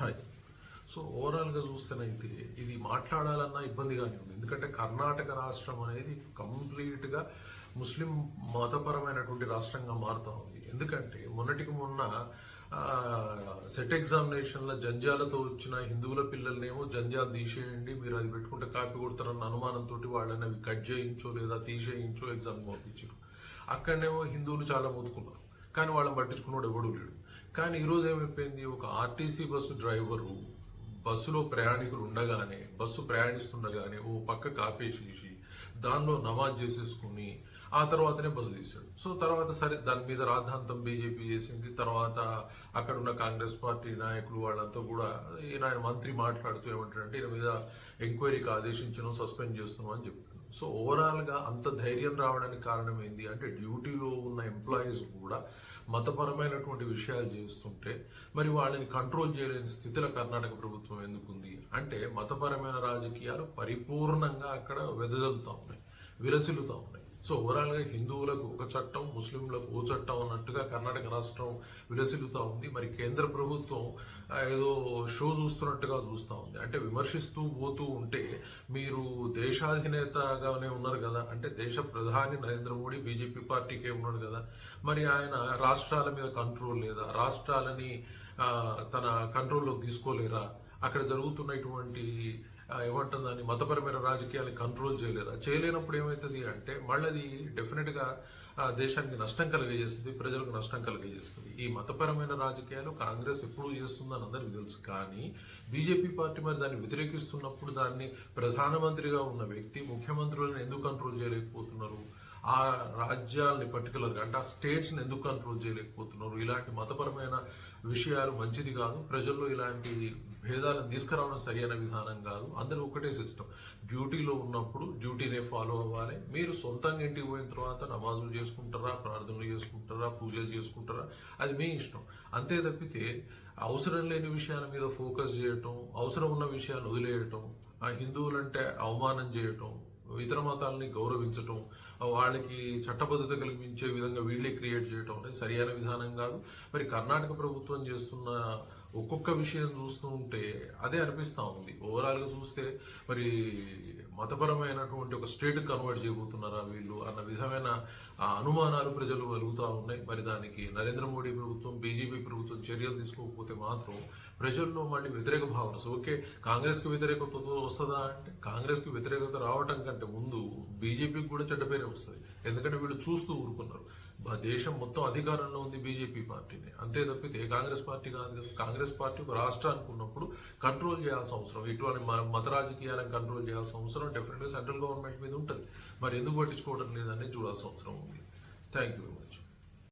Hi. So ఓవరాల్గా చూస్తేనైతే ఇది మాట్లాడాలన్నా ఇబ్బందిగానే ఉంది. ఎందుకంటే కర్ణాటక రాష్ట్రం అనేది కంప్లీట్గా ముస్లిం మతపరమైనటువంటి రాష్ట్రంగా మారుతూ ఉంది. ఎందుకంటే మొన్నటికి మొన్న సెట్ ఎగ్జామినేషన్ల జంజాలతో వచ్చిన హిందువుల పిల్లల్నేమో జంజాలు తీసేయండి, మీరు అది పెట్టుకుంటే కాపీ కొడతారన్న అనుమానంతో వాళ్ళని అవి కట్ చేయించో లేదా తీసేయించో ఎగ్జామ్ పంపించారు. అక్కడనేమో హిందువులు చాలా మొత్తుకున్నారు, కానీ వాళ్ళని పట్టించుకున్నాడు ఎవడూ లేడు. కానీ ఈరోజు ఏమైపోయింది, ఒక ఆర్టీసీ బస్సు డ్రైవరు బస్సులో ప్రయాణికులు ఉండగానే, బస్సు ప్రయాణిస్తుండగానే ఓ పక్క కాపేసేసి దానిలో నమాజ్ చేసేసుకుని ఆ తర్వాతనే బస్సు తీశాడు. సో తర్వాత సరే దాని మీద రాద్ధాంతం బీజేపీ చేసింది. తర్వాత అక్కడ ఉన్న కాంగ్రెస్ పార్టీ నాయకులు వాళ్ళంతా కూడా ఆయన మంత్రి మాట్లాడుతూ ఏమంటారంటే ఈయన మీద ఎంక్వైరీకి ఆదేశించడం, సస్పెండ్ చేస్తున్నాం అని చెప్పారు. సో ఓవరాల్గా అంత ధైర్యం రావడానికి కారణం ఏంటి అంటే, డ్యూటీలో ఉన్న ఎంప్లాయీస్ కూడా మతపరమైనటువంటి విషయాలు చేస్తుంటే మరి వాళ్ళని కంట్రోల్ చేయలేని స్థితిలో కర్ణాటక ప్రభుత్వం ఎందుకుంది అంటే, మతపరమైన రాజకీయాలు పరిపూర్ణంగా అక్కడ వెదజల్లుతూ ఉన్నాయి, విలసిల్లుతూ ఉన్నాయి. సో ఓవరాల్గా హిందువులకు ఒక చట్టం, ముస్లింలకు ఓ చట్టం అన్నట్టుగా కర్ణాటక రాష్ట్రం విలసిల్లుతూ ఉంది. మరి కేంద్ర ప్రభుత్వం ఏదో షో చూస్తున్నట్టుగా చూస్తూ ఉంది. అంటే విమర్శిస్తూ పోతూ ఉంటే, మీరు దేశాధినేతగానే ఉన్నారు కదా, అంటే దేశ ప్రధాని నరేంద్ర మోడీ బీజేపీ పార్టీకే ఉన్నాడు కదా, మరి ఆయన రాష్ట్రాల మీద కంట్రోల్ లేదా, రాష్ట్రాలని తన కంట్రోల్లోకి తీసుకోలేరా, అక్కడ జరుగుతున్నటువంటి ఏమంటుందని మతపరమైన రాజకీయాన్ని కంట్రోల్ చేయలేరా? చేయలేనప్పుడు ఏమవుతుంది అంటే మళ్ళీ అది డెఫినెట్గా దేశానికి నష్టం కలిగజేస్తుంది, ప్రజలకు నష్టం కలిగజేస్తుంది. ఈ మతపరమైన రాజకీయాలు కాంగ్రెస్ ఎప్పుడూ చేస్తుందని అందరికీ తెలుసు. కానీ బీజేపీ పార్టీ మరి దాన్ని వ్యతిరేకిస్తున్నప్పుడు దాన్ని ప్రధానమంత్రిగా ఉన్న వ్యక్తి ముఖ్యమంత్రులను ఎందుకు కంట్రోల్ చేయలేకపోతున్నారు? ఆ రాజ్యాలని పర్టికులర్గా అంటే ఆ స్టేట్స్ని ఎందుకు కంట్రోల్ చేయలేకపోతున్నారు? ఇలాంటి మతపరమైన విషయాలు మంచిది కాదు. ప్రజల్లో ఇలాంటి భేదాలను తీసుకురావడం సరైన విధానం కాదు. అందరూ ఒకటే సిస్టమ్. డ్యూటీలో ఉన్నప్పుడు డ్యూటీనే ఫాలో అవ్వాలి. మీరు సొంతంగా ఇంటికి పోయిన తర్వాత నమాజులు చేసుకుంటారా, ప్రార్థనలు చేసుకుంటారా, పూజలు చేసుకుంటారా, అది మీ ఇష్టం. అంతే తప్పితే అవసరం లేని విషయాల మీద ఫోకస్ చేయటం, అవసరం ఉన్న విషయాలు వదిలేయటం, ఆ హిందువులంటే అవమానం చేయటం, ఇతర మతాలని గౌరవించటం, వాళ్ళకి చట్టబద్ధత కల్పించే విధంగా వీళ్ళే క్రియేట్ చేయటం అనేది సరైన విధానం కాదు. మరి కర్ణాటక ప్రభుత్వం చేస్తున్న ఒక్కొక్క విషయం చూస్తూ ఉంటే అదే అనిపిస్తూ ఉంది. ఓవరాల్గా చూస్తే మరి మతపరమైనటువంటి ఒక స్టేట్ కన్వర్ట్ చేయబోతున్నారా వీళ్ళు అన్న విధమైన అనుమానాలు ప్రజలు కలుగుతూ ఉన్నాయి. మరి దానికి నరేంద్ర మోడీ ప్రభుత్వం, బీజేపీ ప్రభుత్వం చర్యలు తీసుకోకపోతే మాత్రం ప్రజల్లో మళ్ళీ వ్యతిరేక భావన. ఓకే, కాంగ్రెస్కి వ్యతిరేకత వస్తుందా అంటే, కాంగ్రెస్కి వ్యతిరేకత రావటం కంటే ముందు బీజేపీకి కూడా చెడ్డ పేరే వస్తుంది. ఎందుకంటే వీళ్ళు చూస్తూ ఊరుకున్నారు. దేశం మొత్తం అధికారంలో ఉంది బీజేపీ పార్టీని, అంతే తప్పితే కాంగ్రెస్ పార్టీ కాదు కదా. కాంగ్రెస్ పార్టీ ఒక రాష్ట్రానికి ఉన్నప్పుడు కంట్రోల్ చేయాల్సిన అవసరం, ఇటువంటి మత రాజకీయాలను కంట్రోల్ చేయాల్సిన అవసరం డెఫినెట్గా సెంట్రల్ గవర్నమెంట్ మీద ఉంటుంది. మరి ఎందుకు పట్టించుకోవడం లేదని చూడాల్సిన అవసరం ఉంది. Thank you very much.